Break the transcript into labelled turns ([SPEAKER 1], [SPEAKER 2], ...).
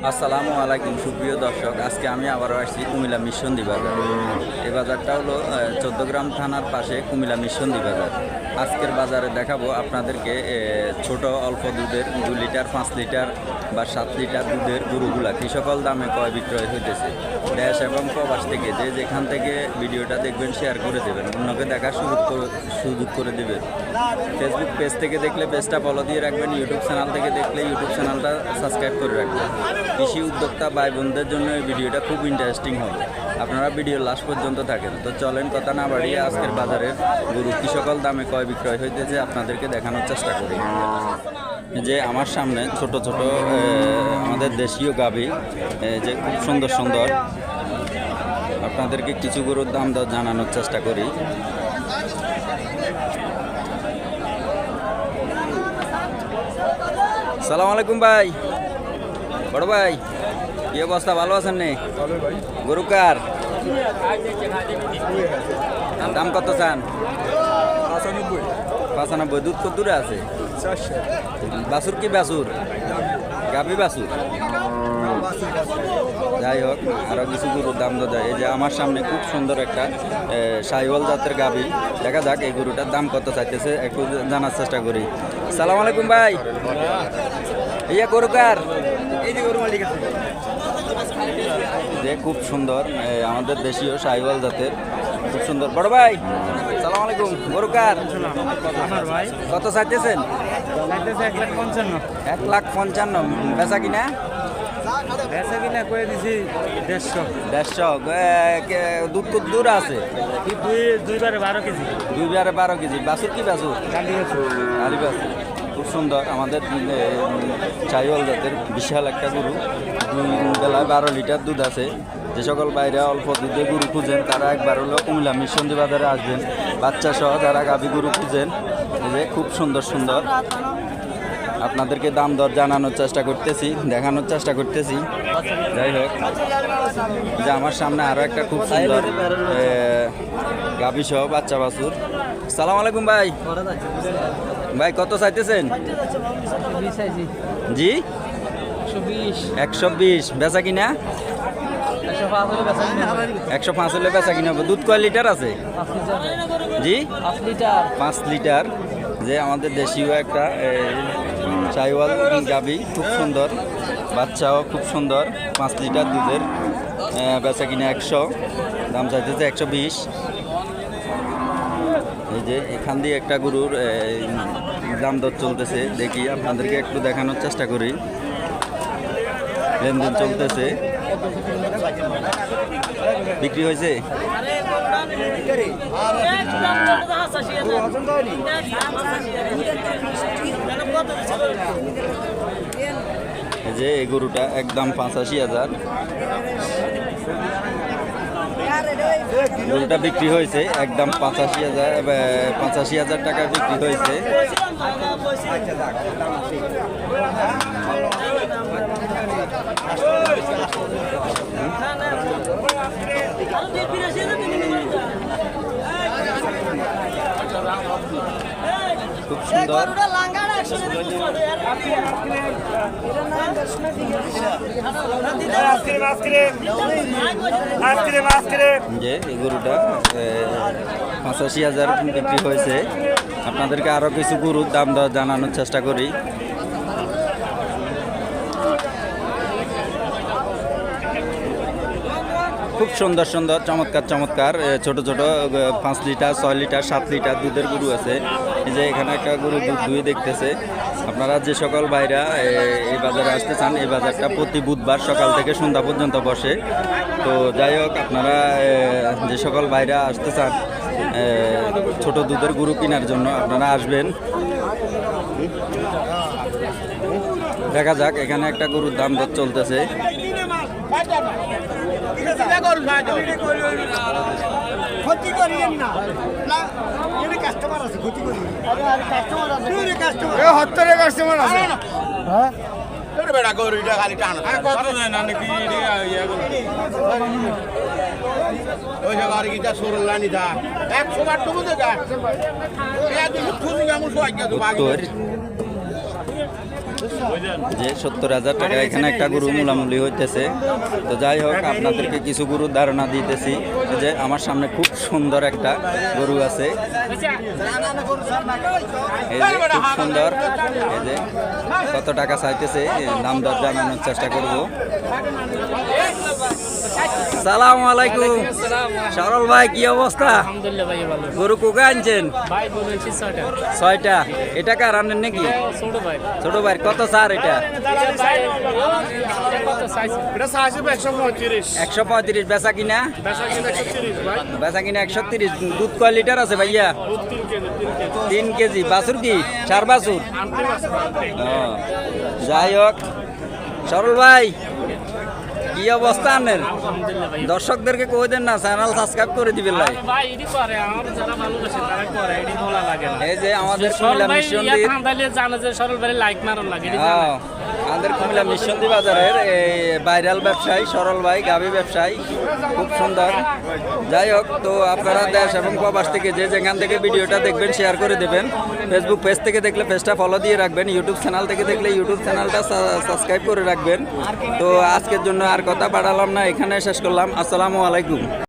[SPEAKER 1] আসসালামু আলাইকুম সুপ্রিয় দর্শক, আজকে আমি আবারও আসছি কুমিল্লা মিশনদী বাজার। এই বাজারটা হলো 14 গ্রাম থানার পাশে কুমিল্লা মিশনদী বাজার। আজকের বাজারে দেখাবো আপনাদেরকে ছোট অল্প দুধের 2 লিটার 5 লিটার বা 7 লিটার দুধের গরুগুলা কী সকল দামে ক্রয় বিক্রয় হইতেছে। দেশ এবং প্রবাস থেকে যে যেখান থেকে ভিডিওটা দেখবেন শেয়ার করে দেবেন, অন্যকে দেখার সুযোগ করে দেবেন। ফেসবুক পেজ থেকে দেখলে পেজটা ফলো দিয়ে রাখবেন, ইউটিউব চ্যানেল থেকে দেখলে ইউটিউব চ্যানেলটা সাবস্ক্রাইব করে রাখবেন। কৃষি উদ্যোক্তা ভাই বোনদের জন্য এই ভিডিওটা খুব ইন্টারেস্টিং হবে, আপনারা ভিডিও লাস্ট পর্যন্ত থাকেন। তো চলেন কথা না বাড়িয়ে আজকের বাজারের গরু কী সকল দামে ক্রয় বিক্রয় হইতেছে আপনাদেরকে দেখানোর চেষ্টা করি। যে আমার সামনে ছোট ছোট আমাদের দেশীয় গাভী, যে খুব সুন্দর সুন্দর, আপনাদেরকে কিছু গরুর দাম দর জানানোর চেষ্টা করি। সালাম আলাইকুম ভাই, বড় ভাই, কি অবস্থা, ভালো আছেন নে? গরু কার? দাম কত চান? 95। দুধ কত দূরে আছে? বাছুর কি বাছুর? গাভী বাছুর? যাই হোক, আরও কিছু গরুর দাম দর যায়। এই যে আমার সামনে খুব সুন্দর একটা শাহিওয়াল জাতের গাভী, দেখা যাক এই গরুটার দাম কত চাইতেছে একটু জানার চেষ্টা করি। সালাম আলাইকুম ভাই, ইয়া গরু কার? এই যে গরু মালিক আছে, যে খুব সুন্দর আমাদের দেশীয় শাহিওয়াল জাতের, খুব সুন্দর। বড় ভাই সালাম আলাইকুম, গরু কার?
[SPEAKER 2] ভাই
[SPEAKER 1] কত চাইতেছেন?
[SPEAKER 2] 1,55,000।
[SPEAKER 1] বেচা কিনা?
[SPEAKER 2] বেচা কিনা করে দিছি
[SPEAKER 1] 150। দুধ কত দূর আছে?
[SPEAKER 2] দুইবারে 12 কেজি।
[SPEAKER 1] 12 কেজি। বাছুর কি বাছুর? আলি বাছুর। খুব সুন্দর আমাদের শাহিওয়াল জাতের বিশাল একটা গরু, 2 বেলায় 12 লিটার দুধ আছে। যে সকল বাইরে অল্প দুধে গরু খুঁজেন তারা একবার হলো কুমিল্লা মিশনদী বাজারে আসবেন। বাচ্চা সহ যারা গাভী গরু খুঁজেন, যে খুব সুন্দর সুন্দর আপনাদেরকে দাম দর জানানোর চেষ্টা করতেছি, দেখানোর চেষ্টা করতেছি। যাই হোক, যে আমার সামনে আরও একটা খুব সুন্দর গাভী সহ বাচ্চা বাছুর। সালাম আলাইকুম ভাই, ভাই কত চাইতেছেন? জি 120। বেচা কিনা? 105 হলে বেচা কিনা হবে। দুধ কয় লিটার আছে? জি 5 লিটার। যে আমাদের দেশীয় একটা শাহিওয়াল গাভী, খুব সুন্দর, বাচ্চাও খুব সুন্দর, 5 লিটার দুধের, বেচা কিনা 100, দাম চাইতেছে 120। এই যে এখান দিয়ে একটা গরুর দাম দর চলতেছে, দেখি আপনাদেরকে একটু দেখানোর চেষ্টা করি। লেনদেন চলতেছে, বিক্রি হয়েছে। যে এই গরুটা একদম 85,000, গরুটা বিক্রি হয়েছে একদম 85,000 টাকা বিক্রি হয়েছে। খুব সুন্দর, যে এই গরুটা 85,000 বিক্রি হয়েছে। আপনাদেরকে আরও কিছু গরুর দাম দর জানানোর চেষ্টা করি। খুব সুন্দর সুন্দর চমৎকার চমৎকার ছোট ছোট 5 লিটার 6 লিটার 7 লিটার দুধের গরু আছে। এই যে এখানে একটা গরু দুধ দুয়ে দেখতেছে। আপনারা যে সকল ভাইরা এই বাজারে আসতে চান, এই বাজারটা প্রতি বুধবার সকাল থেকে সন্ধ্যা পর্যন্ত বসে। তো যাই হোক, আপনারা যে সকল ভাইরা আসতে চান ছোট দুধের গরু কেনার জন্য, আপনারা আসবেন। দেখা যাক, এখানে একটা গরুর দাম দর চলতেছে।
[SPEAKER 3] ক্ষতি করিয়েন না, কাস্টমার আছে, ক্ষতি করি কাস্টমার আছে। হ্যাঁ বেড়া গরুটা খালি টান কত দেয় না নাকি ওই যে গাড়ি গিটা সরলানি দা 100 বার তো বুঝে গা এ দুধ খুঁজি গামু সবাই গা তো বাকি
[SPEAKER 1] যে 70,000 টাকা এখানে একটা গরু মূলামূলি হইতেছে। তো যাই হোক, আপনাদেরকে কিছু গরুর ধারণা দিতেছি। যে আমার সামনে খুব সুন্দর একটা গরু আছে, এই যে খুব সুন্দর। এই যে কত টাকা চাইতেছে, দাম দর জানানোর চেষ্টা করব। সালাম আলাইকুম সরল ভাই, কি অবস্থা?
[SPEAKER 4] আলহামদুলিল্লাহ ভাই ভালো।
[SPEAKER 1] গরু কোকা আনছেন?
[SPEAKER 4] ভাই বলেছি 6টা।
[SPEAKER 1] 6টা। এটা কার আনেন নাকি?
[SPEAKER 4] ছোট ভাই।
[SPEAKER 1] ছোট ভাই, কত স্যার এটা?
[SPEAKER 4] কত সাইজ?
[SPEAKER 3] এটা সাহায্য 135
[SPEAKER 1] 135। বেচা কিনা?
[SPEAKER 3] বেচা কিনা 130 ভাই
[SPEAKER 1] বেচা কিনা 130। দুধ কয় লিটার আছে ভাইয়া? 3 কেজি। বাছুর কি সার বাছুর? ও, যাই হোক সরল ভাই, কি অবস্থা আনেন?
[SPEAKER 4] আলহামদুলিল্লাহ ভাই।
[SPEAKER 1] দর্শকদেরকে কই দেন না, চ্যানেল সাবস্ক্রাইব করে দিবেন লাই।
[SPEAKER 4] ভাই এডি করে আমার যারা ভালোবাসে তারা করে, এডি বলা লাগে না।
[SPEAKER 1] এই যে আমাদের
[SPEAKER 4] সরল
[SPEAKER 1] কুমিল্লা
[SPEAKER 4] ভাই
[SPEAKER 1] মিশন
[SPEAKER 4] ইয়া খান্দাইলে জানে যে সরল ভাই লাইক মারন লাগে, এডি জানে।
[SPEAKER 1] হ্যাঁ, আমাদের কুমিল্লা মিশন্দি বাজারের এই ভাইরাল ব্যবসায়ী সরল ভাই, গাভী ব্যবসায়ী, খুব সুন্দর। যাই হোক, তো আপনারা দেশ এবং প্রবাস থেকে যে যেখান থেকে ভিডিওটা দেখবেন শেয়ার করে দেবেন। ফেসবুক পেজ থেকে দেখলে পেজটা ফলো দিয়ে রাখবেন, ইউটিউব চ্যানেল থেকে দেখলে ইউটিউব চ্যানেলটা সাবস্ক্রাইব করে রাখবেন। তো আজকের জন্য আর কথা বাড়ালাম না, এখানে শেষ করলাম। আসসালামু আলাইকুম।